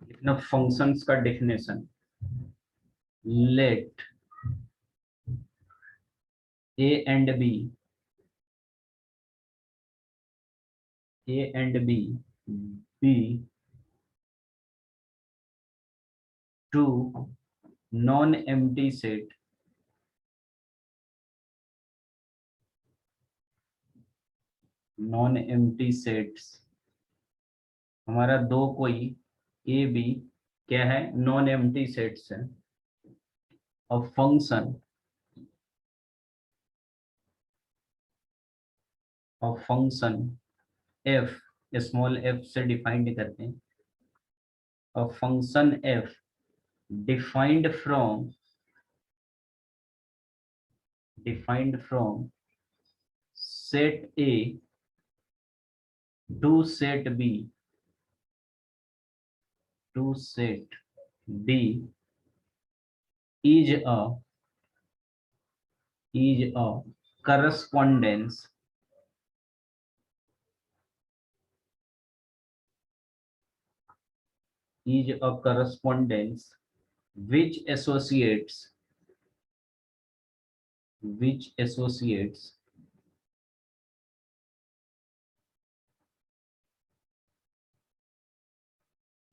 लिखना फंक्शंस का definition, let a and b, a and b b to non empty set, non empty sets. हमारा दो कोई A B क्या है, नॉन एम्प्टी सेट्स है। अब function of function f, small f से डिफाइंड करते हैं। और function f defined from, defined from set a to set b, to set b is a correspondence, is a correspondence which associates, which associates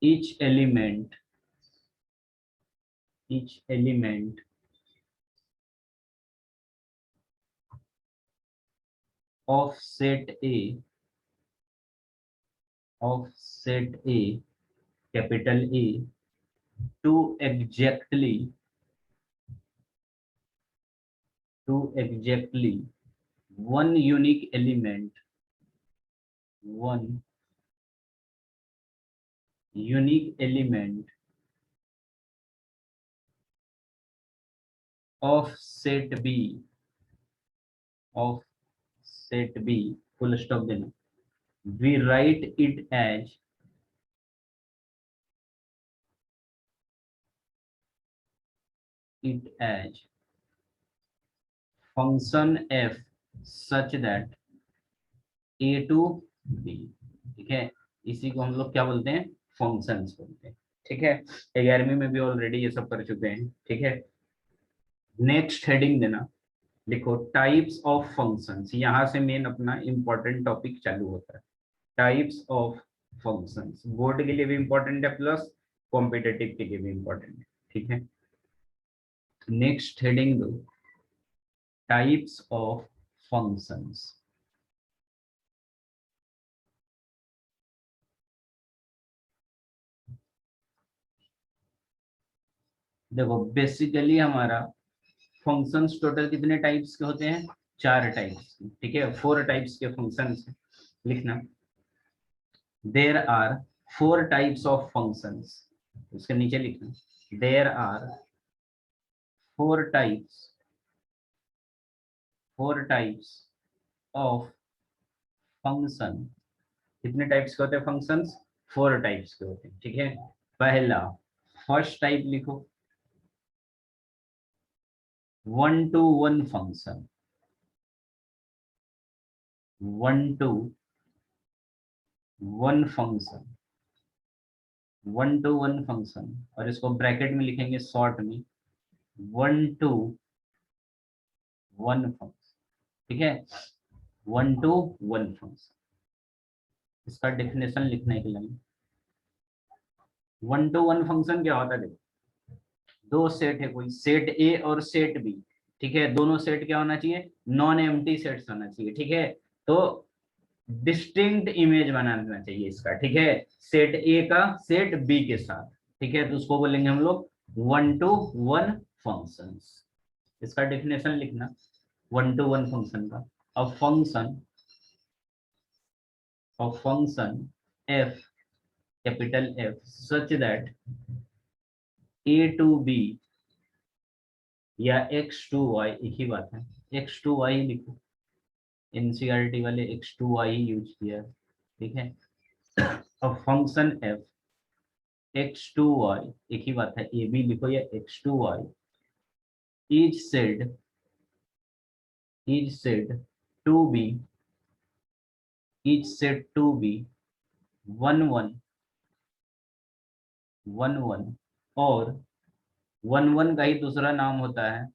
each element, each element of set A, of set A, capital A, to exactly, to exactly one unique element, one unique element of set B, of set B, full stop देना। We write it as, it as function f such that a to b। ठीक है, इसी को हम लोग क्या बोलते हैं, फंक्शंस बोलते हैं। ठीक है, 11वीं में भी ऑलरेडी ये सब कर चुके हैं। ठीक है, नेक्स्ट हेडिंग देना, लिखो टाइप्स ऑफ फंक्शंस। यहाँ से मेन अपना इंपॉर्टेंट टॉपिक चालू होता है, टाइप्स ऑफ फंक्शंस। बोर्ड के लिए भी इंपॉर्टेंट है, प्लस कॉम्पिटेटिव के लिए भी इंपॉर्टेंट है। ठीक है, नेक्स्ट हेडिंग दो, टाइप्स ऑफ फंक्शंस। देखो बेसिकली हमारा फंक्शंस टोटल कितने टाइप्स के होते हैं, 4 टाइप्स। ठीक है, 4 टाइप्स के फंक्शंस लिखना। There are 4 types of functions, उसके नीचे लिखना there are 4 types, 4 types of function. कितने टाइप्स के होते हैं फंक्शंस, 4 टाइप्स के होते हैं। ठीक है, पहला फर्स्ट टाइप लिखो, 1 to 1 function, 1 to 1 function, 1 to 1 function, और इसको ब्रैकेट में लिखेंगे शॉर्ट में 1 to 1 फंक्शन। ठीक है, 1 to 1 फंक्शन, इसका डेफिनेशन लिखने के लिए 1 to 1 फंक्शन क्या होता है, देखो दो सेट है, कोई सेट ए और सेट बी। ठीक है, दोनों सेट क्या होना चाहिए, नॉन एम्प्टी सेट्स होना चाहिए। ठीक है, तो डिस्टिंक्ट इमेज बनाना चाहिए इसका। ठीक है, सेट ए का सेट बी के साथ। ठीक है, तो उसको बोलेंगे हम लोग 1 to 1 फंक्शंस। इसका डेफिनेशन लिखना 1 to 1 फंक्शन का। अब function, of function f, capital F, such that a to b या x to y, एक ही बात है, x to y लिखो, एनसीईआरटी वाले x to y यूज किया है। ठीक है, अब function f x to y, एक ही बात है, a b लिखो या x to y, is said, is said to be, is said to be 1 1 1 1 और 1 1 का ही दूसरा नाम होता है,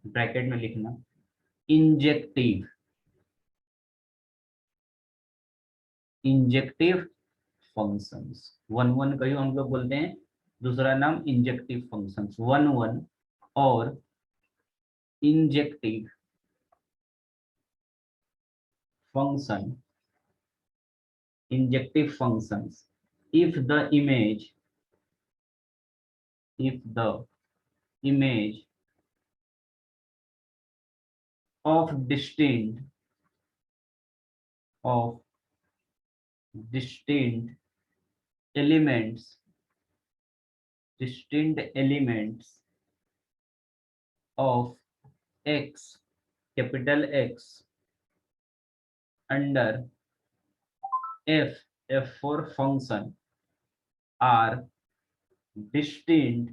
ब्रैकेट में लिखना, इंजेक्टिव, इंजेक्टिव फंक्शंस। 1 1 का ही हम लोग बोलते हैं दूसरा नाम इंजेक्टिव फंक्शंस। 1 1 और injective function, injective functions, if the image, if the image of of distinct elements, distinct elements of x, capital X, under f, f for function, are distinct,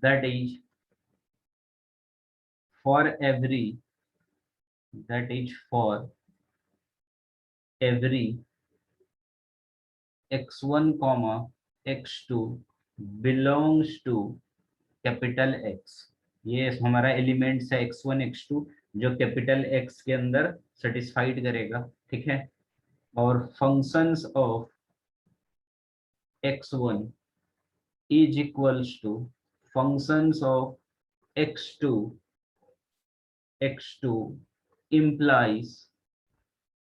that is for every, that is for every x1 comma x2 belongs to capital x. ये हमारा elements है x1 x2 जो capital x के अंदर satisfied करेगा, ठीक है। और functions of x1 is equals to functions of x2 implies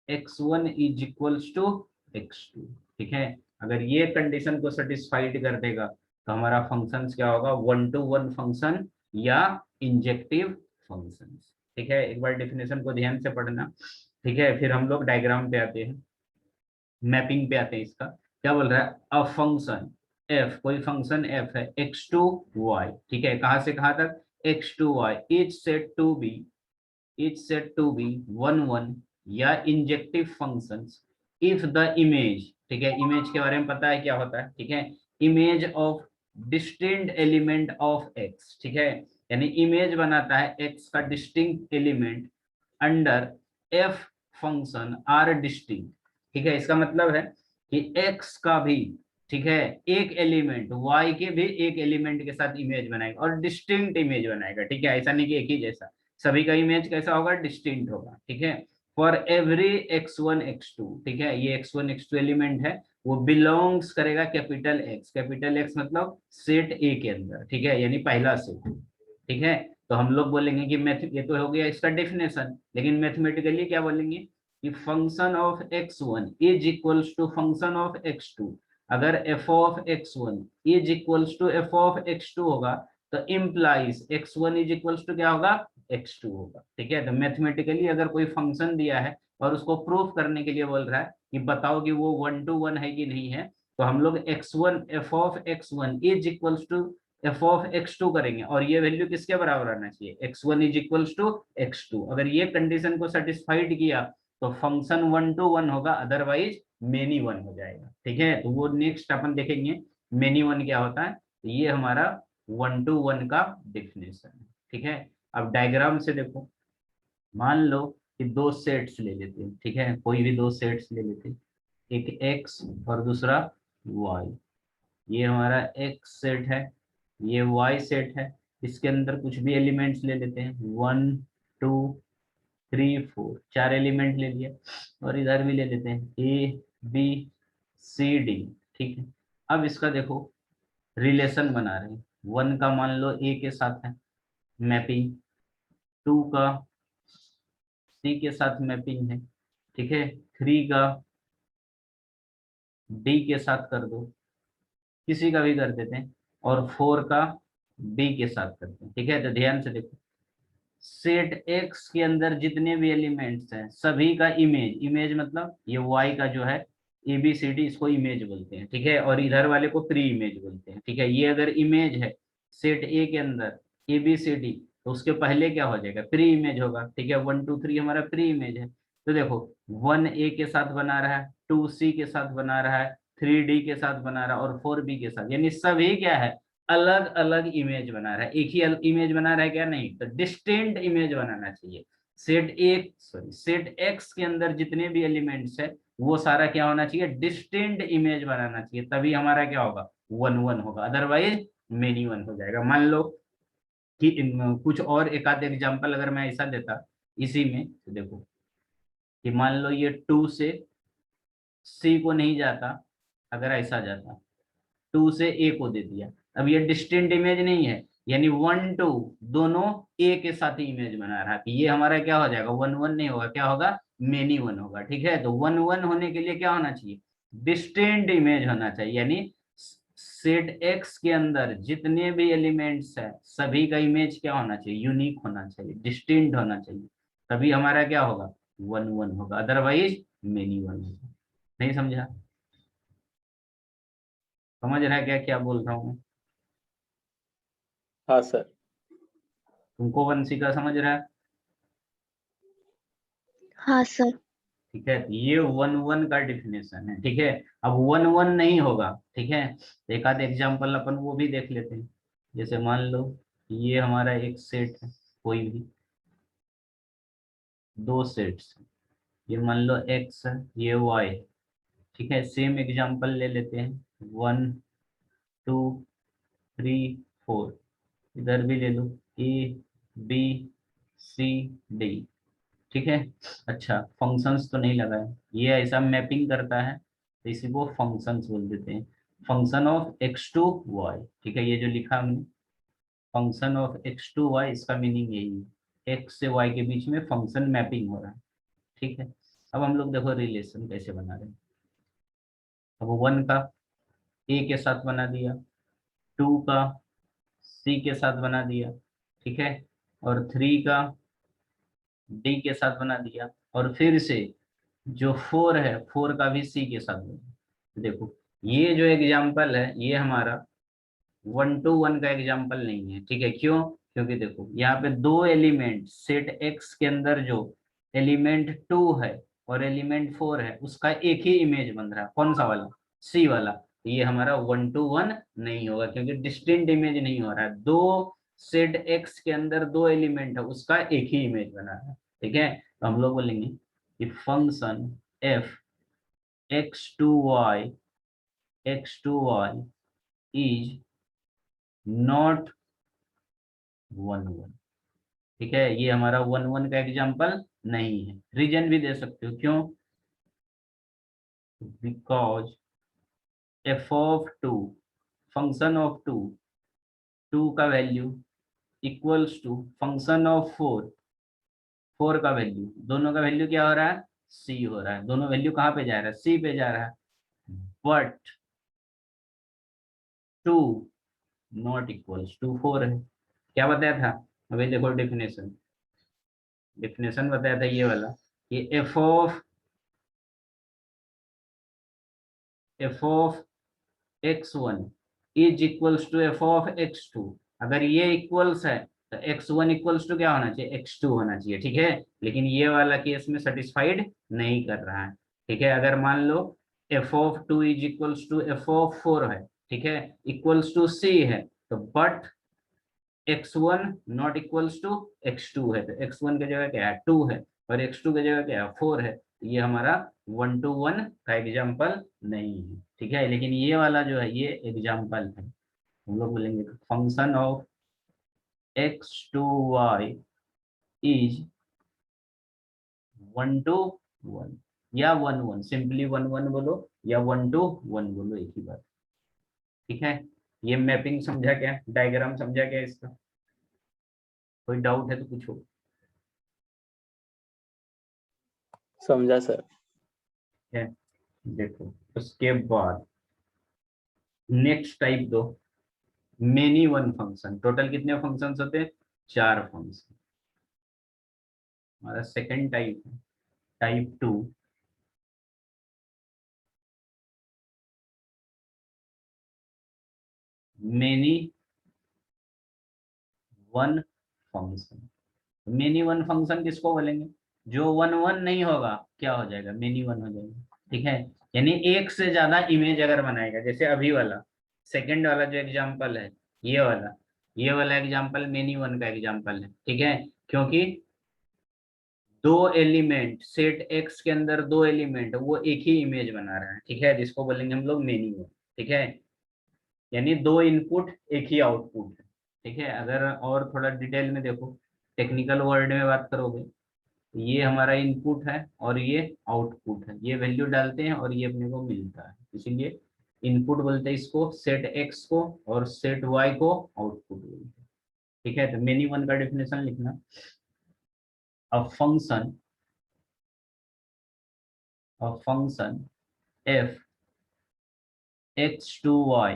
x1 is equals to x2, ठीक है। अगर ये कंडीशन को सेटिस्फाइड कर देगा तो हमारा फंक्शंस क्या होगा, 1 to 1 फंक्शन या इंजेक्टिव फंक्शंस, ठीक है। एक बार डेफिनेशन को ध्यान से पढ़ना, ठीक है। फिर हम लोग डायग्राम पे आते हैं, मैपिंग पे आते हैं। इसका क्या बोल रहा है, अ फंक्शन f, कोई फंक्शन f है x टू y, ठीक है। कहां से कहां तक, x to y, is set to b, is set to b 1 1 या injective functions if the image, ठीक है। इमेज के बारे में पता है क्या होता है, ठीक है। Image of distinct element of x, ठीक है। यानी इमेज बनाता है x का distinct element under f function are distinct, ठीक है। इसका मतलब है कि x का भी, ठीक है, एक एलिमेंट y के भी एक एलिमेंट के साथ इमेज बनाएगा और डिस्टिंक्ट इमेज बनाएगा, ठीक है। ऐसा नहीं कि एक ही जैसा, सभी का इमेज कैसा होगा, डिस्टिंक्ट होगा, ठीक है। फॉर एवरी x1 x2, ठीक है। ये x1 x2 एलिमेंट है, वो बिलोंग्स करेगा कैपिटल x, कैपिटल x मतलब सेट ए के अंदर, ठीक है, यानी पहला सेट, ठीक है। तो हम लोग बोलेंगे कि मैथ, ये तो हो गया इसका डेफिनेशन, लेकिन मैथमेटिकली क्या बोलेंगे कि function of x1 is equals to function of x2। अगर f of x1 is equals to f of x2 होगा तो implies x1 is equals to क्या होगा, x2 होगा, ठीक है। तो मैथमेटिकली अगर कोई फंक्शन दिया है और उसको प्रूफ करने के लिए बोल रहा है कि बताओ कि वो 1 to 1 है कि नहीं है, तो हम लोग x1, f of x1 is equals to f of x2 करेंगे और ये वैल्यू किसके बराबर आना चाहिए, x1 is equals to x2। अगर ये कंडीशन को सेटिस्फाइड किया तो फंक्शन 1 to 1 होगा, अदरवाइज मेनी वन हो जाएगा, ठीक है। तो वो नेक्स्ट अपन देखेंगे मेनी वन क्या होता है। तो ये हमारा 1 to 1 का डेफिनेशन है, ठीक है। अब डायग्राम से देखो, मान लो कि दो सेट्स ले लेते हैं, ठीक है, कोई भी दो सेट्स ले लेते हैं, एक x और दूसरा y। ये हमारा x सेट है, ये y सेट है। इसके अंदर कुछ भी एलिमेंट्स ले लेते हैं, 1 2 3 4, चार एलिमेंट ले लिए। और इधर भी ले लेते हैं a b c d, ठीक है। अब इसका देखो रिलेशन बना रहे हैं, 1 का मान लो a के साथ है मैपिंग, 2 का c के साथ मैपिंग है, ठीक है, 3 का d के साथ कर दो, किसी का भी कर देते हैं, और 4 का b के साथ करते हैं, ठीक है। तो ध्यान से देखो, सेट x के अंदर जितने भी एलिमेंट्स हैं सभी का इमेज, इमेज मतलब ये y का जो है ABCD, इसको इमेज बोलते हैं, ठीक है। और इधर वाले को प्री इमेज बोलते हैं, ठीक है। ये अगर इमेज है सेट ए के अंदर ABCD, तो उसके पहले क्या हो जाएगा, प्री इमेज होगा, ठीक है। 1 2 3 हमारा प्री इमेज है। तो देखो 1 a के साथ बना रहा है, 2 c के साथ बना रहा है, 3 d के साथ बना रहा है और 4 b के साथ, यानी सभी क्या है, अलग अलग इमेज बना रहा है। एक ही इमेज बना रहा है क्या, नहीं, तो डिस्टिंक्ट इमेज बनाना चाहिए। सेट एक्स के अंदर जितने भी एलिमेंट्स है वो सारा क्या होना चाहिए, डिस्टिंक्ट इमेज बनाना चाहिए, तभी हमारा क्या होगा, वन वन होगा, अदरवाइज मेनी वन हो जाएगा। मान लो कि कुछ और एक आध एग्जाम्पल अगर मैं ऐसा देता इसी में, तो देखो कि मान लो ये 2 से सी को नहीं जाता, अगर ऐसा जाता 2 से ए को दे दिया, अब ये डिस्टिंक्ट इमेज नहीं है, यानी 1 2 दोनों ए के साथ ही इमेज बना रहा है, कि ये हमारा क्या हो जाएगा, वन वन नहीं होगा, क्या होगा, मेनी वन होगा। ठीक है, तो वन वन होने के लिए क्या होना चाहिए, डिस्टिंक्ट इमेज होना चाहिए, यानी सेट एक्स के अंदर जितने भी एलिमेंट्स है सभी का इमेज क्या होना चाहिए, यूनिक होना चाहिए, डिस्टिंक्ट होना चाहिए, तभी हमारा क्या होगा, वन वन होगा, अदरवाइज मेनी वन होगा। नहीं समझा, समझ रहा है क्या क्या बोल रहा हूँ मैं? हाँ सर। तुमको वंशी का समझ रहा है? हाँ सर। ठीक है, तो ये वन वन का डिफिनेशन है। ठीक है, अब वन वन नहीं होगा, ठीक है, एक आध एग्जांपल अपन वो भी देख लेते हैं। जैसे मान लो ये हमारा एक सेट है, कोई भी दो सेट्स, ये मान लो एक्स है, ये वाई। ठीक है, सेम एग्जांपल ले लेते हैं, 1 2 3 4, इधर भी ले लो, ए बी सी डी। ठीक है, अच्छा फंक्शंस तो नहीं लगा है, ये ऐसा मैपिंग करता है तो इसी को फंक्शंस बोल देते हैं, function of x to y. ठीक है, ये जो लिखा हमने function of x to y, इसका मीनिंग यही है, एक्स से वाई के बीच में फंक्शन मैपिंग हो रहा है। ठीक है, अब हम लोग देखो रिलेशन कैसे बना रहे हैं। अब 1 का ए के साथ बना दिया, 2 का सी के साथ बना दिया, ठीक है, और 3 का डी के साथ बना दिया, और फिर से जो 4 है 4 का भी सी के साथ बना। देखो ये जो एग्जाम्पल है ये हमारा 1 to 1 का एग्जाम्पल नहीं है। ठीक है, क्यों, क्योंकि देखो यहाँ पे दो एलिमेंट सेट एक्स के अंदर जो एलिमेंट 2 है और एलिमेंट 4 है उसका एक ही इमेज बन रहा है, कौन सा वाला, सी वाला, तो ये हमारा 1 to 1 नहीं होगा, क्योंकि डिस्टिंक्ट इमेज नहीं हो रहा है, दो सेट एक्स के अंदर दो एलिमेंट है उसका एक ही इमेज बना रहा है। ठीक है, तो हम लोग बोलेंगे कि function f x to y is not one one. ठीक है, ये हमारा वन वन का एग्जाम्पल नहीं है। रीजन भी दे सकते हो, क्यों, because F of two, function of two, two का value equals to function of four, four का वैल्यू, दोनों का वैल्यू क्या हो रहा है, सी हो रहा है, दोनों वैल्यू कहाँ पे जा रहा है, सी पे जा रहा है, but two not equals to four है। क्या बताया था, अभी देखो डेफिनेशन, डेफिनेशन बताया था ये वाला, कि f of x one is equals to F of x two. अगर ये इक्वल्स है तो एक्स वन इक्वल्स टू क्या होना चाहिए, एक्स टू होना चाहिए। ठीक है, लेकिन ये वाला केस में सेटिस्फाइड नहीं कर रहा है। ठीक है, अगर मान लो F of two is equals to F of four है, ठीक है, इक्वल्स टू सी है, तो but X one not equals to X two है, तो एक्स वन की जगह क्या है, टू है, और एक्स टू की जगह क्या है, फोर है, तो ये हमारा 1 to 1 का एग्जाम्पल नहीं है। ठीक है, लेकिन ये वाला जो है ये एग्जाम्पल है। हम लोग बोलेंगे function of x to y is 1 to 1 या 1 1, सिंपली 1 1 बोलो या 1 to 1 बोलो, एक ही बात। ठीक है, ये मैपिंग समझा क्या, डायग्राम समझा क्या इसका, कोई डाउट है तो पूछो। समझा सर। है, देखो उसके बाद नेक्स्ट टाइप दो, मेनी वन फंक्शन। टोटल कितने फंक्शंस होते हैं, 4 फंक्शन। हमारा सेकंड टाइप है type 2, many one function. Many one function किसको बोलेंगे, जो वन वन नहीं होगा क्या हो जाएगा, मेनी वन हो जाएगा। ठीक है, यानी एक से ज्यादा इमेज अगर बनाएगा, जैसे अभी वाला सेकंड वाला जो एग्जांपल है, ये वाला एग्जांपल मेनी वन का एग्जांपल है। ठीक है, क्योंकि दो एलिमेंट, सेट एक्स के अंदर दो एलिमेंट वो एक ही इमेज बना रहा है, ठीक है, जिसको बोलेंगे हम लोग मेनी वन, ठीक है, यानी दो इनपुट एक ही आउटपुट है, ठीक है। अगर और थोड़ा डिटेल में देखो, टेक्निकल वर्ड में बात करोगे, ये हमारा इनपुट है और ये आउटपुट है, ये वैल्यू डालते हैं और ये अपने को मिलता है, इसीलिए इनपुट बोलते हैं इसको सेट एक्स को, और सेट वाई को आउटपुट बोलते हैं, ठीक है। तो मेनी वन का डेफिनेशन लिखना, अ function f x to y,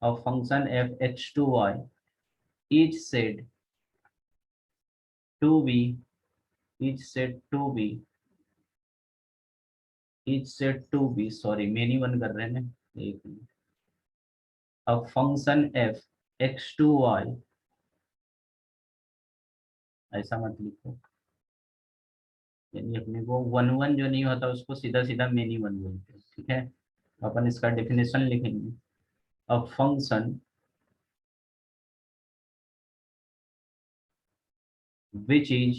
a function f x to y is said to be sorry many one कर रहे हैं ना, एक minute, a function f x to y, ऐसा मत लिखो, यानी अपने को वन वन जो नहीं होता उसको सीधा सीधा मेनी वन बोलते हैं, ठीक है। अपन इसका डेफिनेशन लिखेंगे, a function which is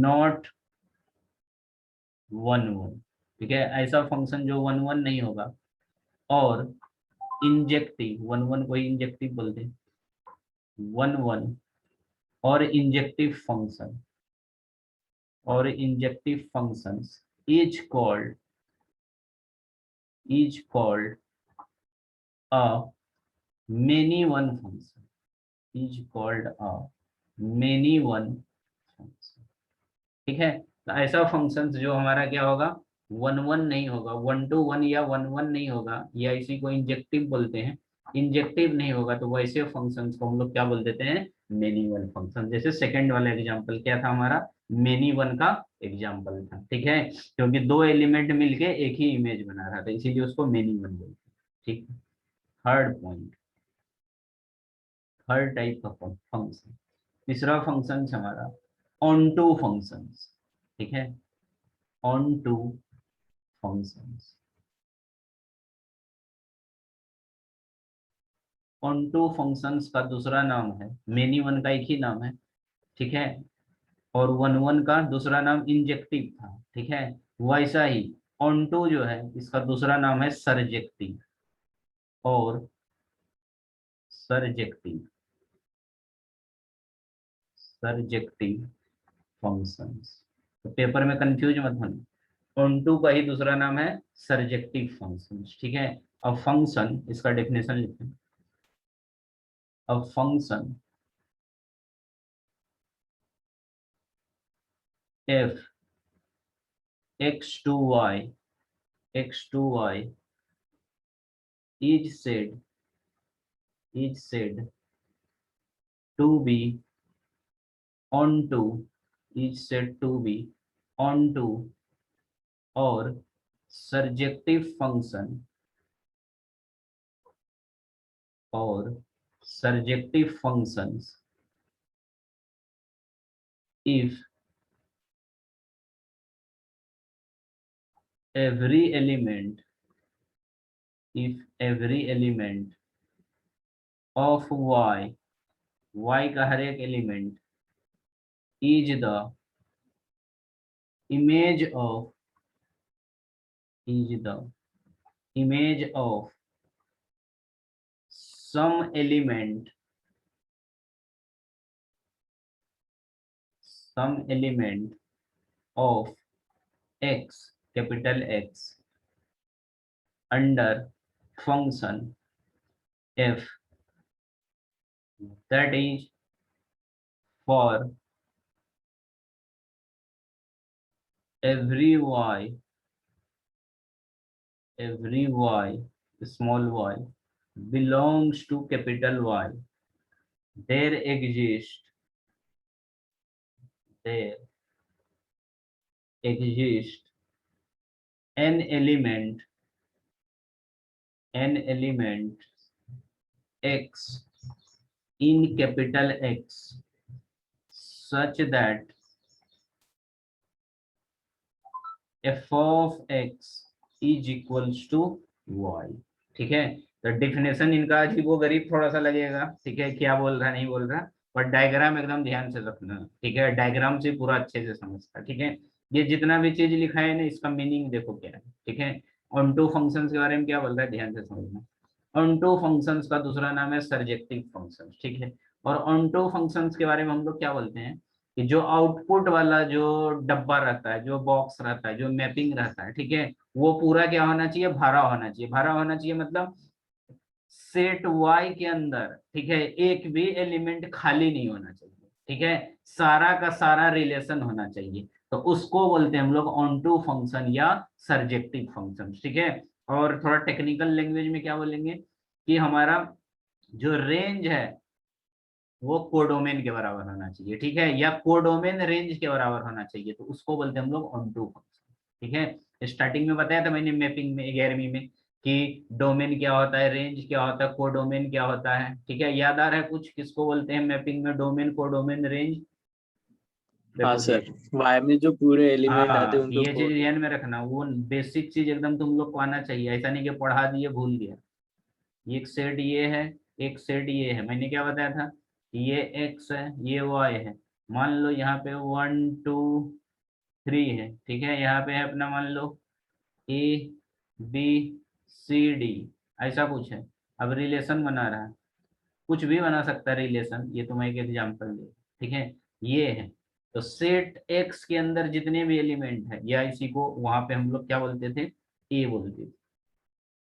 not one one, ठीक है, ऐसा फंक्शन जो वन वन नहीं होगा, और इंजेक्टिव, वन वन को इंजेक्टिव बोलते हैं, वन वन और injective functions is called a many one function, ठीक है। तो ऐसा फंक्शंस जो हमारा क्या होगा, वन वन नहीं होगा, वन टू वन या वन वन नहीं होगा, या इसी को इंजेक्टिव बोलते हैं, इंजेक्टिव नहीं होगा, तो वैसे फंक्शंस को हम लोग क्या बोल देते हैं, मेनी वन फंक्शन। जैसे सेकंड वाला एग्जांपल क्या था हमारा, मेनी वन का एग्जांपल था, ठीक है, क्योंकि दो एलिमेंट मिलके एक ही इमेज बना रहा था, इसीलिए उसको मेनी वन बोलते हैं, ठीक है। थर्ड पॉइंट, थर्ड टाइप का फंक्शन, तीसरा फंक्शन हमारा ऑन टू फंक्शंस, ठीक है, onto functions. Onto functions का दूसरा नाम है, मेनी वन का एक ही नाम है, ठीक है, और वन वन का दूसरा नाम इंजेक्टिव था, ठीक है। वैसा ही ऑन टू जो है इसका दूसरा नाम है सरजेक्टिव, और सरजेक्टिव सरजेक्टिव फंक्शंस। तो पेपर में कंफ्यूज मत होना, ऑन टू का ही दूसरा नाम है सरजेक्टिव फंक्शंस, ठीक है। अब फंक्शन, इसका डेफिनेशन लिखते हैं, अब function f x to y is said to be onto or surjective functions if every element of y का हर एक element is the image of some element of x, capital X, under function f, that is for every y small y belongs to capital Y, there exists an element x in capital X such that f of x is equals to y, ठीक है। तो definition इनका अजीब वो गरीब थोड़ा सा लगेगा, ठीक है, क्या बोल रहा नहीं बोल रहा, और डायग्राम एकदम ध्यान से रखना, ठीक है, डायग्राम से पूरा अच्छे से समझता, ठीक है। ये जितना भी चीज लिखा है ना, इसका मीनिंग देखो क्या है, ठीक है। ऑन टू फंक्शन के बारे में क्या बोल रहा है, ध्यान से समझना। ऑन टू फंक्शंस का दूसरा नाम है सर्जेक्टिव फंक्शंस, ठीक है। और ऑन टू फंक्शंस के बारे में हम लोग क्या बोलते हैं कि जो आउटपुट वाला जो डब्बा रहता है, जो बॉक्स रहता है, जो मैपिंग रहता है, ठीक है, वो पूरा क्या होना चाहिए, भरा होना चाहिए। भरा होना चाहिए मतलब सेट वाई के अंदर, ठीक है, एक भी एलिमेंट खाली नहीं होना चाहिए, ठीक है, सारा का सारा रिलेशन होना चाहिए। तो उसको बोलते हैं हम लोग ऑन टू फंक्शन या सर्जेक्टिव फंक्शन, ठीक है। और थोड़ा टेक्निकल लैंग्वेज में क्या बोलेंगे कि हमारा जो रेंज है वो कोडोमेन के बराबर होना चाहिए, ठीक है, या कोडोमेन रेंज के बराबर होना चाहिए, तो उसको बोलते हैं हम लोग ऑन टू फंक्शन, ठीक है। स्टार्टिंग में बताया था मैंने मैपिंग में 11वीं में कि डोमेन क्या होता है, रेंज क्या होता है, कोडोमेन क्या होता है, ठीक है। याद आ रहा है कुछ, किसको बोलते हैं मैपिंग में, डोमेन, कोडोमेन, रेंज? हाँ देखो सर, वाई में जो पूरे एलिमेंट आते हैं हाँ, उनको ये चीज कोड। ध्यान में रखना, वो बेसिक चीज एकदम तुम लोग को आना चाहिए, ऐसा नहीं कि पढ़ा दिए भूल गया। ये एक सेट ये है, एक सेट ये है, मैंने क्या बताया था, ये एक्स है, ये वाई है। मान लो यहाँ पे 1 2 3 है, ठीक है, यहाँ पे है अपना मान लो ए बी सी डी, ऐसा कुछ है। अब रिलेशन बना रहा है, कुछ भी बना सकता है रिलेशन, ये तुम्हें एक एग्जाम्पल दे, ठीक है। ये है, तो सेट एक्स के अंदर जितने भी एलिमेंट है, या इसी को वहां पे हम लोग क्या बोलते थे, ए बोलते थे,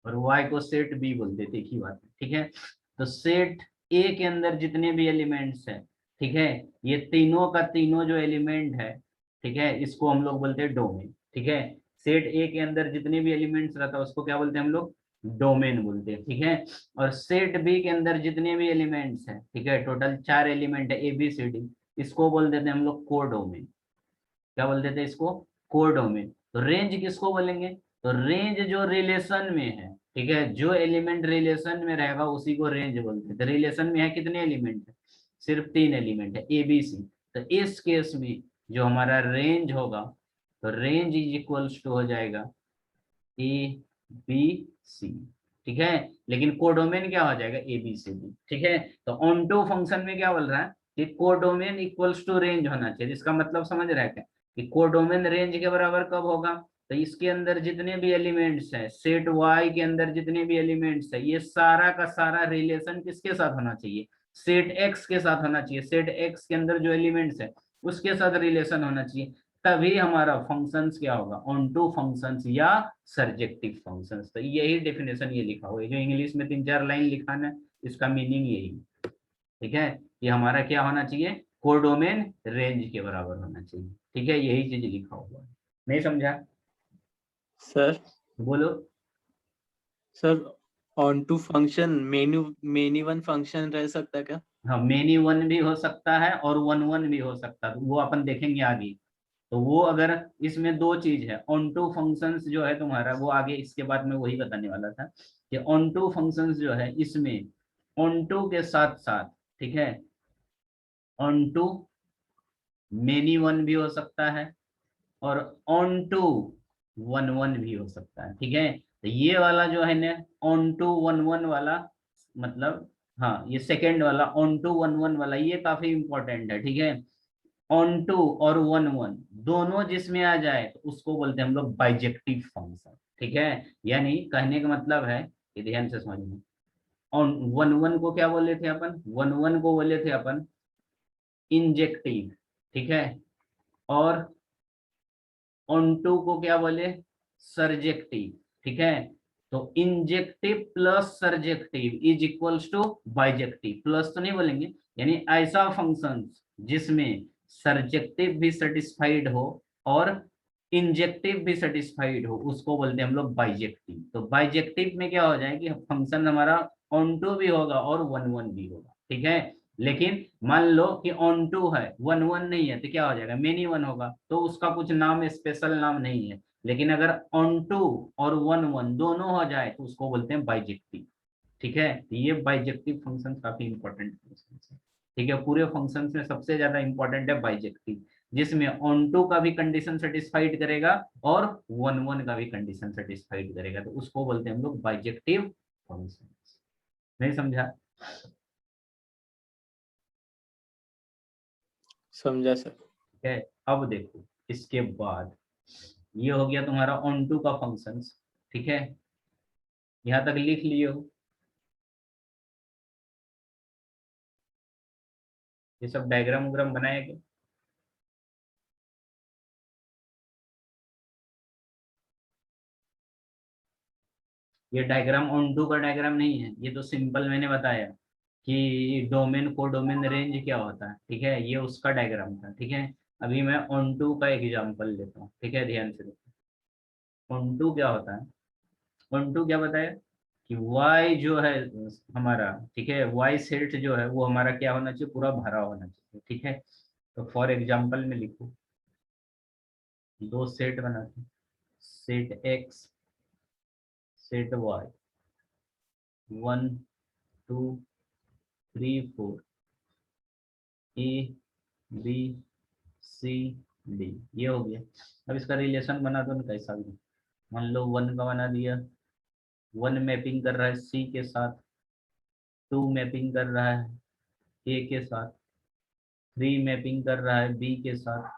और वाई को सेट बी बोलते थे, एक ही बात है, ठीक है। तो सेट ए के अंदर जितने भी एलिमेंट्स हैं, ठीक है, ये तीनों का तीनों जो एलिमेंट है, ठीक है, इसको हम लोग बोलते हैं डोमेन, ठीक है। सेट ए के अंदर जितने भी एलिमेंट्स रहता है उसको क्या बोलते हैं हम लोग, डोमेन बोलते हैं, ठीक है। और सेट बी के अंदर जितने भी एलिमेंट्स हैं, ठीक है, टोटल 4 एलिमेंट है ए बी सी डी, इसको बोल देते हैं हम लोग कोडोमेन। क्या बोल देते हैं इसको, कोडोमेन। तो रेंज किसको बोलेंगे, तो रेंज जो रिलेशन में है, ठीक है, जो एलिमेंट रिलेशन में रहेगा उसी को रेंज बोलते हैं। तो रिलेशन में है कितने एलिमेंट है, सिर्फ 3 एलिमेंट है, ए बी सी। तो इस केस में जो हमारा रेंज होगा, तो रेंज इज इक्वल्स टू हो जाएगा ए बी सी, ठीक है। लेकिन कोडोमेन क्या हो जाएगा, ए बी सी डी, ठीक है। तो ऑन टू फंक्शन में क्या बोल रहा है कि कोडोमेन इक्वल्स टू रेंज होना चाहिए, इसका मतलब समझ रहा है क्या, कि कोडोमेन रेंज के बराबर कब होगा, तो इसके अंदर जितने भी एलिमेंट्स हैं, सेट वाई के अंदर जितने भी एलिमेंट्स है, ये सारा का सारा रिलेशन किसके साथ होना चाहिए, सेट एक्स के साथ होना चाहिए। सेट एक्स के अंदर जो एलिमेंट्स है उसके साथ रिलेशन होना चाहिए, तभी हमारा फंक्शंस क्या होगा, ऑन टू फंक्शंस या सर्जेक्टिव फंक्शंस। तो यही डेफिनेशन ये लिखा हुआ है, जो इंग्लिश में 3 4 लाइन लिखा ना, इसका मीनिंग यही, ठीक है। कि हमारा क्या होना चाहिए, कोडोमेन रेंज के बराबर होना चाहिए, ठीक है, यही चीज लिखा हुआ है। नहीं समझा, सर बोलो। Sir onto function many many one function रह सकता है क्या? हाँ, मेनी वन भी हो सकता है और वन वन भी हो सकता है, तो वो अपन देखेंगे आगे। तो वो अगर इसमें 2 चीज है, ऑन टू फंक्शंस जो है तुम्हारा, वो आगे इसके बाद में वही बताने वाला था कि ऑन टू फंक्शंस जो है इसमें ऑन टू के साथ साथ, ठीक है, ऑन टू मेनी वन भी हो सकता है और ऑन टू वन वन भी हो सकता है, ठीक है। तो ये वाला जो है ना, ऑन टू वन वन वाला, मतलब हाँ, ये सेकेंड वाला ऑन टू वन वन वाला ये काफी इंपॉर्टेंट है, ठीक है। ऑन टू और वन वन दोनों जिसमें आ जाए तो उसको बोलते हैं हम लोग बाइजेक्टिव फंक्शन, ठीक है। यानी कहने का मतलब है कि ध्यान से समझना, ऑन वन वन को क्या बोले थे अपन, वन वन को बोले थे अपन इंजेक्टिव, ठीक है। और ऑन टू को क्या बोले, सर्जेक्टिव, ठीक है। तो injective plus surjective is equals to bijective, plus तो नहीं बोलेंगे, यानी ऐसा फंक्शन जिसमें सर्जेक्टिव भी सेटिस्फाइड हो और इंजेक्टिव भी सेटिस्फाइड हो, उसको बोलते हैं हम लोग बाइजेक्टिव। तो बाइजेक्टिव में क्या हो जाएगी, फंक्शन हमारा ऑन टू भी होगा और वन वन भी होगा, ठीक है। लेकिन मान लो कि ऑन टू है, वन वन नहीं है, तो क्या हो जाएगा, मेनी वन होगा, तो उसका कुछ नाम, स्पेशल नाम नहीं है। लेकिन अगर ऑन टू और वन वन दोनों हो जाए तो उसको बोलते हैं बाइजेक्टिव, ठीक है। तो ये बाइजेक्टिव फंक्शन काफी इंपॉर्टेंट फंक्शन है, ठीक है। पूरे फंक्शंस में सबसे ज्यादा इंपॉर्टेंट है बाइजेक्टिव, जिसमें ऑन टू का भी कंडीशन सेटिस्फाइड करेगा और वन वन का भी कंडीशन सेटिस्फाइड करेगा, तो उसको बोलते हैं हम लोग बाइजेक्टिव फंक्शन। नहीं समझा? समझा सर। ठीक है, अब देखो इसके बाद ये हो गया तुम्हारा ऑन टू का फंक्शंस। ठीक है, यहाँ तक लिख लिए हो, ये सब डायग्राम वग्राम बनाया गया। ये डायग्राम ऑन टू का डायग्राम नहीं है, ये तो सिंपल मैंने बताया कि डोमेन को डोमेन रेंज क्या होता है। ठीक है, ये उसका डायग्राम था। ठीक है, अभी मैं ऑन टू का एग्जाम्पल लेता हूँ। ठीक है, ध्यान से देखो ऑन टू क्या होता है। ऑन टू क्या बताया कि y जो है हमारा, ठीक है, y सेट जो है वो हमारा क्या होना चाहिए, पूरा भरा होना चाहिए। ठीक है, तो फॉर एग्जाम्पल में लिखो, दो सेट बनाते हैं, set x set y, 1 2 3 4, a b c d, ये हो गया। अब इसका रिलेशन बना दो ना कैसा भी। मान लो 1 का बना दिया, 1 मैपिंग कर रहा है सी के साथ, 2 मैपिंग कर रहा है ए के साथ, 3 मैपिंग कर रहा है बी के साथ,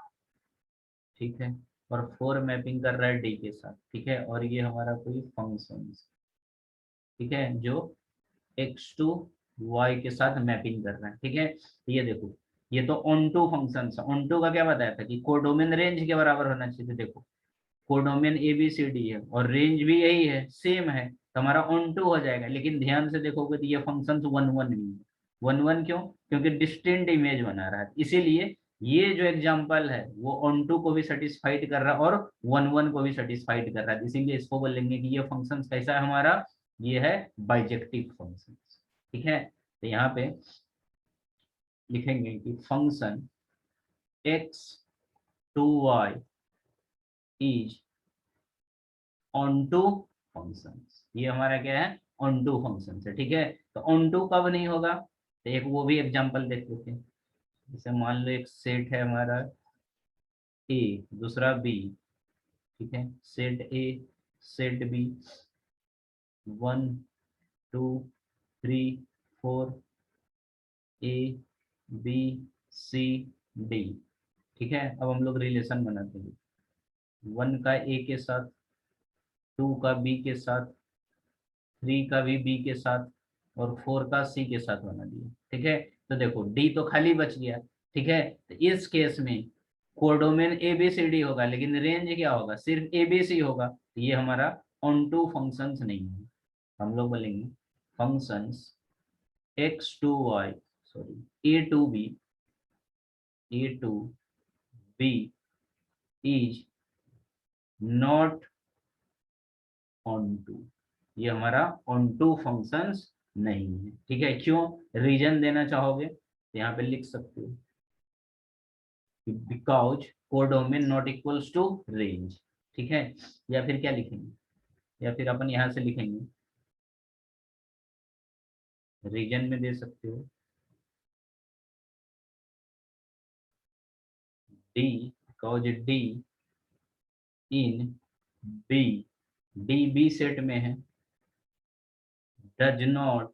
ठीक है, और 4 मैपिंग कर रहा है डी के साथ। ठीक है, और ये हमारा कोई फंक्शन, ठीक है, जो एक्स टू वाई के साथ मैपिंग कर रहा है। ठीक है, तो ये देखो, ये तो ऑन टू फंक्शन है। ऑन टू का क्या बताया था कि कोडोमेन रेंज के बराबर होना चाहिए। तो देखो codomain a b c d है और रेंज भी यही है, सेम है, तो हमारा ऑन टू हो जाएगा। लेकिन ध्यान से देखोगे तो ये फंक्शन वन वन नहीं है। वन वन क्यों? क्योंकि डिस्टिंक्ट इमेज बना रहा है, इसीलिए ये जो एग्जांपल है वो ऑन टू को भी सेटिस्फाइड कर रहा है और वन वन को भी सेटिस्फाइड कर रहा है। इसीलिए इसको बोलेंगे कि ये फंक्शन कैसा है हमारा, ये है बाइजेक्टिव फंक्शन। ठीक है, तो यहाँ पे लिखेंगे कि function x to y is onto function, ये हमारा क्या है, ऑन टू फंक्शन है। ठीक है, तो ऑन टू कब नहीं होगा, तो एक वो भी एग्जांपल देख लेते हैं। जैसे मान लो एक सेट है हमारा ए, दूसरा बी, ठीक है, set a set b, 1 2 3 4, a b c d. ठीक है, अब हम लोग रिलेशन बनाते हैं, 1 का ए के साथ, 2 का बी के साथ, 3 का भी बी के साथ, और 4 का सी के साथ बना दिया। ठीक है, तो देखो डी तो खाली बच गया। ठीक है, तो इस केस में codomain a b c d होगा, लेकिन रेंज क्या होगा, सिर्फ ए बी सी होगा। तो ये हमारा ऑन टू फंक्शंस नहीं है। हम लोग बोलेंगे functions x to y, sorry a to b is not onto, ये हमारा ऑन टू फंक्शंस नहीं है। ठीक है, क्यों, रीजन देना चाहोगे तो यहाँ पे लिख सकते हो, because codomain not equals to range. ठीक है, या फिर क्या लिखेंगे, या फिर अपन यहाँ से लिखेंगे, रीजन में दे सकते हो d, because d in b, d b set में है, does not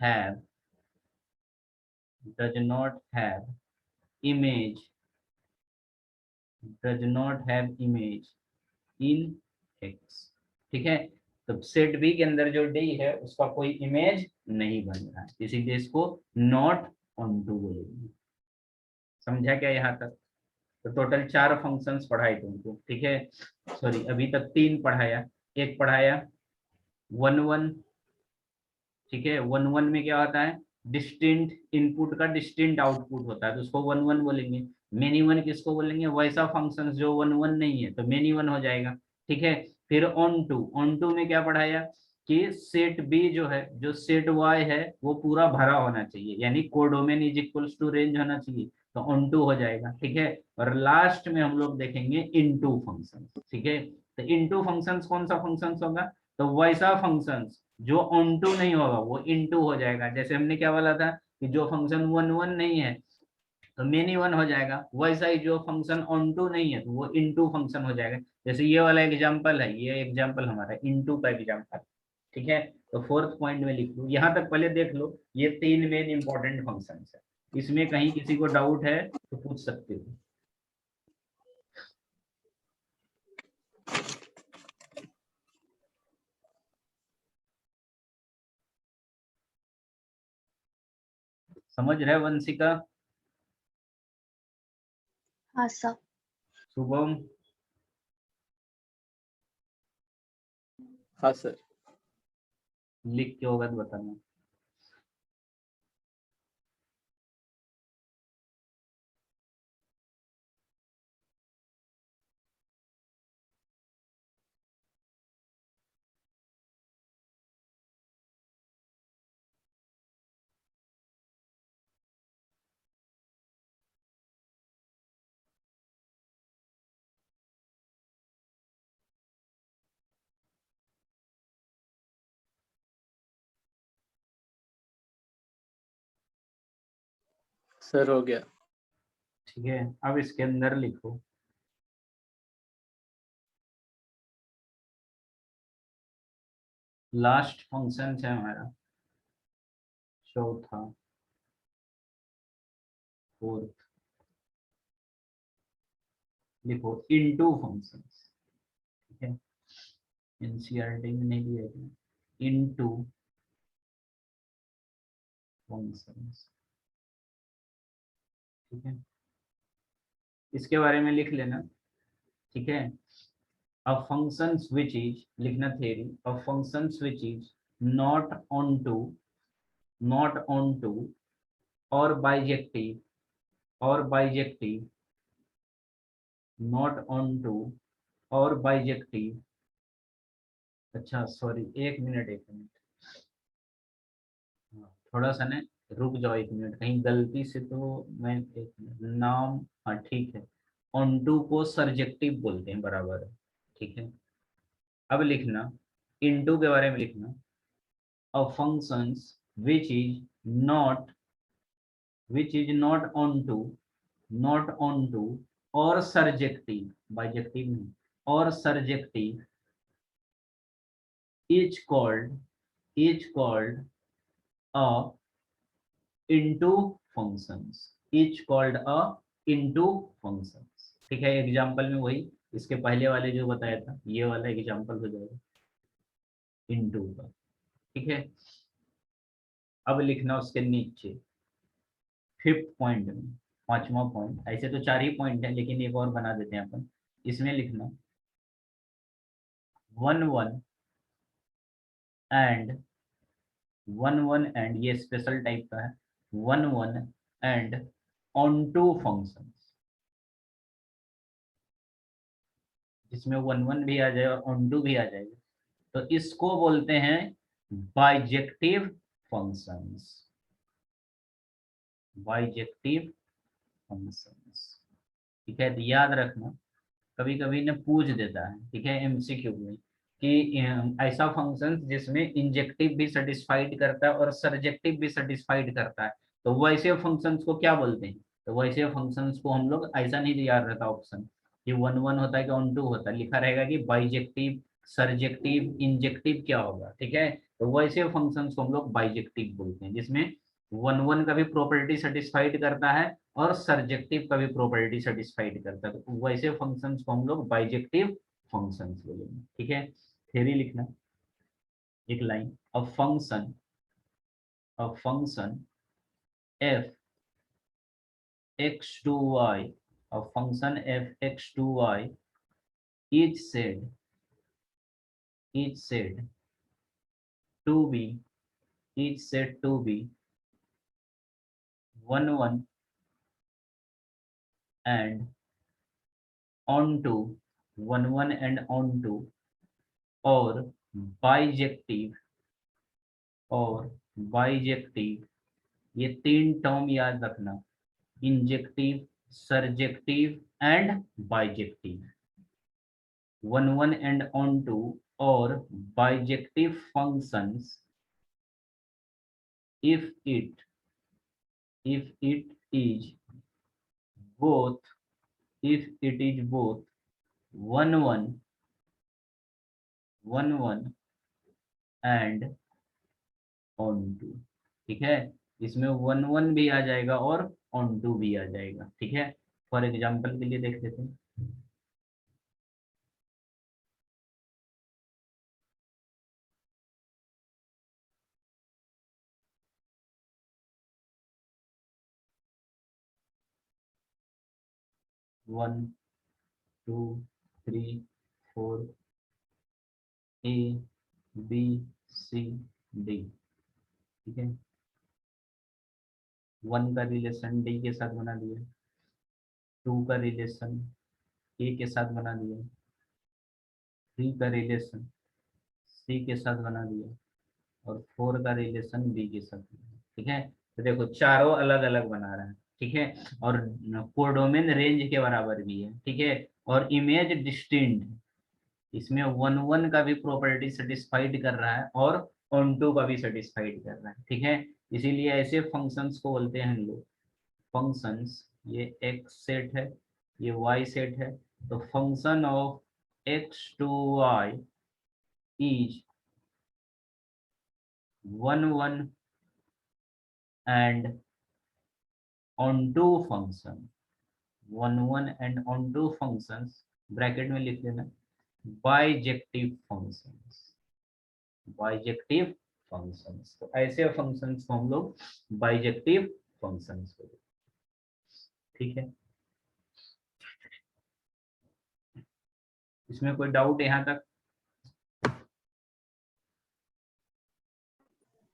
have does not have image in x। ठीक है, तो सेट बी के अंदर जो डी है उसका कोई इमेज नहीं बन रहा है, इसीलिए इसको नॉट ऑन टू बोलेंगे। समझा क्या यहाँ तक? तो टोटल 4 फंक्शंस पढ़ाए तुमको। ठीक है, सॉरी अभी तक 3 पढ़ाया, एक पढ़ाया 1 1। ठीक है, 1 1 में क्या होता है, डिस्टिंक्ट इनपुट का डिस्टिंक्ट आउटपुट होता है, तो उसको 1 1 बोलेंगे। मेनी वन किसको बोलेंगे, वैसा फंक्शन जो 1 1 नहीं है, तो मेनी वन हो जाएगा। ठीक है, फिर ऑन टू में क्या पढ़ाया कि सेट बी जो है, जो सेट वाई है वो पूरा भरा होना चाहिए, यानी codomain is equals to range होना चाहिए, तो ऑन टू हो जाएगा। ठीक है, और लास्ट में हम लोग देखेंगे इनटू फंक्शन। ठीक है, तो इनटू फंक्शन कौन सा फंक्शन होगा, तो वैसा फंक्शन जो ऑन टू नहीं होगा वो इनटू हो जाएगा। जैसे हमने क्या बोला था कि जो फंक्शन 1 1 नहीं है तो मेनी वन हो जाएगा, वैसा ही जो फंक्शन ऑन टू नहीं है तो वो इनटू फंक्शन हो जाएगा। जैसे ये वाला एग्जांपल है, ये एग्जांपल हमारा इनटू का एग्जांपल। ठीक है, तो फोर्थ पॉइंट में लिख लो, यहाँ तक पहले देख लो, ये 3 मेन इंपॉर्टेंट फंक्शंस है। इसमें कहीं किसी को डाउट है तो पूछ सकते हो। समझ रहे वंशिका? हाँ सर। शुभम? हाँ सर। लिख के होगा तो बताना। सर हो गया। ठीक है, अब इसके अंदर लिखो लास्ट फंक्शन है हमारा, चौथा, फोर्थ, लिखो इनटू फंक्शंस। ठीक है, एनसीईआरटी में नहीं दिया गया, इनटू फंक्शंस। ठीक है, इसके बारे में लिख लेना। ठीक है, अ फंक्शंस व्हिच इज, लिखना theory, a functions which is not onto, not onto और बाइजेक्टिव, और बाइजेक्टिव, नॉट ऑन टू और बाइजेक्टिव। अच्छा सॉरी, एक मिनट, हाँ, थोड़ा सा ना रुक जाओ, एक मिनट, कहीं गलती से तो मैं, एक मिनट, नाम, हाँ ठीक है, ऑन टू को सर्जेक्टिव बोलते हैं, बराबर है। ठीक है, अब लिखना इनटू के बारे में लिखना, अ functions which is not, which is not on to, not on to और सर्जेक्टिव, बाइजेक्टिव नहीं, और surjective is called, is called a into functions, is called a into functions। ठीक है, एग्जाम्पल में वही इसके पहले वाले जो बताया था, ये वाला एग्जाम्पल हो जाएगा into का। ठीक है, अब लिखना उसके नीचे फिफ्थ पॉइंट में, पांचवा पॉइंट, ऐसे तो 4 ही पॉइंट है लेकिन एक और बना देते हैं अपन, इसमें लिखना 1 1 एंड 1 1 एंड, ये स्पेशल टाइप का है, 1 1 एंड ऑन टू फंक्शंस, जिसमें 1 1 भी आ जाए और ऑन टू भी आ जाएगा, तो इसको बोलते हैं बाइजेक्टिव फंक्शंस, बाइजेक्टिव फंक्शंस। ठीक है, तो याद रखना, कभी कभी ने पूछ देता है, ठीक है, एमसीक्यू में, कि ऐसा फंक्शन जिसमें इंजेक्टिव भी सेटिस्फाइड करता है और सर्जेक्टिव भी सेटिस्फाइड करता है, तो वैसे फंक्शंस को क्या बोलते हैं? तो वैसे फंक्शंस को हम लोग, ऐसा नहीं याद रहता ऑप्शन कि 1 1 होता है कि ऑन टू होता है, लिखा रहेगा कि बाइजेक्टिव, सर्जेक्टिव, इंजेक्टिव क्या होगा। ठीक है, तो वैसे फंक्शंस को हम लोग बाइजेक्टिव बोलते हैं, जिसमें 1 1 का भी प्रॉपर्टी सेटिस्फाइड करता है और सर्जेक्टिव का भी प्रॉपर्टी सेटिस्फाइड करता है, तो वैसे फंक्शंस को हम लोग बाइजेक्टिव फंक्शंस बोलेंगे। ठीक है, थ्योरी लिखना, एक line, a function, a function f x to y, a function f x to y is said, is said to be, is said to be 1 1 and on to, 1 1 and on to और bijective, और bijective, ये 3 term याद रखना, injective, surjective and bijective, 1 1 and onto और bijective functions if it, if it is both, if it is both 1 1 1 1 and on to, ठीक है। इसमें 1 1 भी आ जाएगा और ऑन टू भी आ जाएगा, ठीक है। फॉर एग्जाम्पल के लिए देख लेते हैं। One, two, three, four, a, b, c, d, ठीक है। 1 का रिलेशन डी के साथ बना दिया, 2 का रिलेशन ए के साथ बना दिया, 3 का रिलेशन सी के साथ बना दिया, और 4 का रिलेशन बी के साथ बना दिया, ठीक है। तो देखो चारों अलग अलग बना रहा है, ठीक है। और कोडोमेन रेंज के बराबर भी है, ठीक है। और इमेज डिस्टिंक्ट, इसमें 1 1 का भी प्रॉपर्टी सेटिस्फाइड कर रहा है और ऑन टू का भी सेटिस्फाइड कर रहा है, ठीक है। इसीलिए ऐसे फंक्शंस को बोलते हैं हम लोग फंक्शंस। ये एक्स सेट है, ये वाई सेट है, तो function of x to y is 1 1 and onto function, 1 1 and onto functions, bracket में लिख लेना, बाइजेक्टिव फंक्शंस, बाइजेक्टिव फंक्शंस। तो ऐसे फंक्शंस को हम लोग बाइजेक्टिव फंक्शंस बोलते हैं, ठीक है। इसमें कोई डाउट यहाँ तक?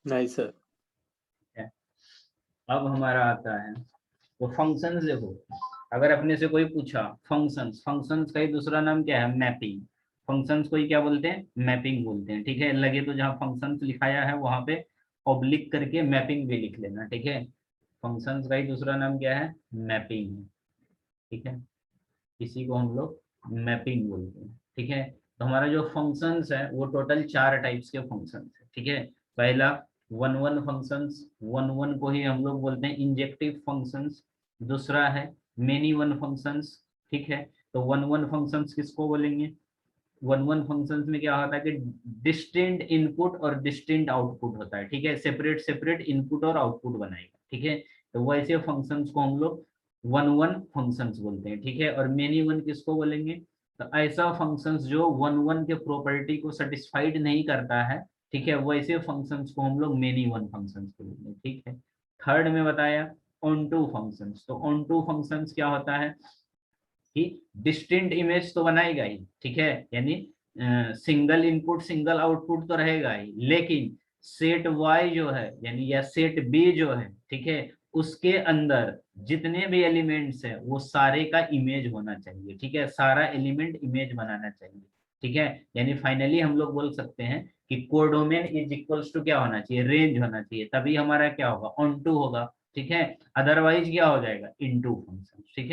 नहीं सर। अब हमारा आता है तो फंक्शंस। देखो अगर अपने से कोई पूछा फंक्शंस, फंक्शंस का ही दूसरा नाम क्या है? मैपिंग। फंक्शंस को ही क्या बोलते हैं? मैपिंग बोलते हैं, ठीक है। लगे तो जहाँ फंक्शंस लिखाया है वहां पे ऑब्लिक करके मैपिंग भी लिख लेना, ठीक है। फंक्शंस का ही दूसरा नाम क्या है? मैपिंग है, ठीक है। इसी को हम लोग मैपिंग बोलते हैं, ठीक है। तो हमारा जो फंक्शंस है वो टोटल 4 टाइप्स के फंक्शंस है, ठीक है। पहला 1 1 फंक्शंस, 1 1 को ही हम लोग बोलते हैं इंजेक्टिव फंक्शंस। दूसरा है मेनी वन फंक्शंस, ठीक है। तो 1 1 फंक्शंस किसको बोलेंगे? 1 1 फंक्शंस में क्या होता है कि डिस्टिंक्ट इनपुट और डिस्टिंक्ट आउटपुट होता है, ठीक है। सेपरेट सेपरेट इनपुट और आउटपुट बनाएगा, ठीक है। तो वैसे फंक्शंस को हम लोग 1 1 फंक्शंस बोलते हैं, ठीक है। और मेनी वन किसको बोलेंगे? तो ऐसा फंक्शंस जो 1 1 के प्रॉपर्टी को सेटिस्फाइड नहीं करता है, ठीक है, वैसे फंक्शंस को हम लोग मेनी वन फंक्शंस बोलेंगे, ठीक है। थर्ड में बताया ऑन टू फंक्शंस। तो ऑन टू फंक्शंस क्या होता है कि डिस्टिंक्ट इमेज तो बनाएगा ही, ठीक है। यानी सिंगल इनपुट सिंगल आउटपुट तो रहेगा ही, लेकिन सेट वाई जो है यानी या सेट बी जो है, ठीक है, उसके अंदर जितने भी एलिमेंट्स है वो सारे का इमेज होना चाहिए, ठीक है। सारा एलिमेंट इमेज बनाना चाहिए, ठीक है। यानी फाइनली हम लोग बोल सकते हैं कि कोडोमेन इज इक्वल्स टू क्या होना चाहिए? रेंज होना चाहिए, तभी हमारा क्या होगा? ऑन टू होगा, ठीक है। अदरवाइज क्या हो जाएगा? इनटू फंक्शन, ठीक है।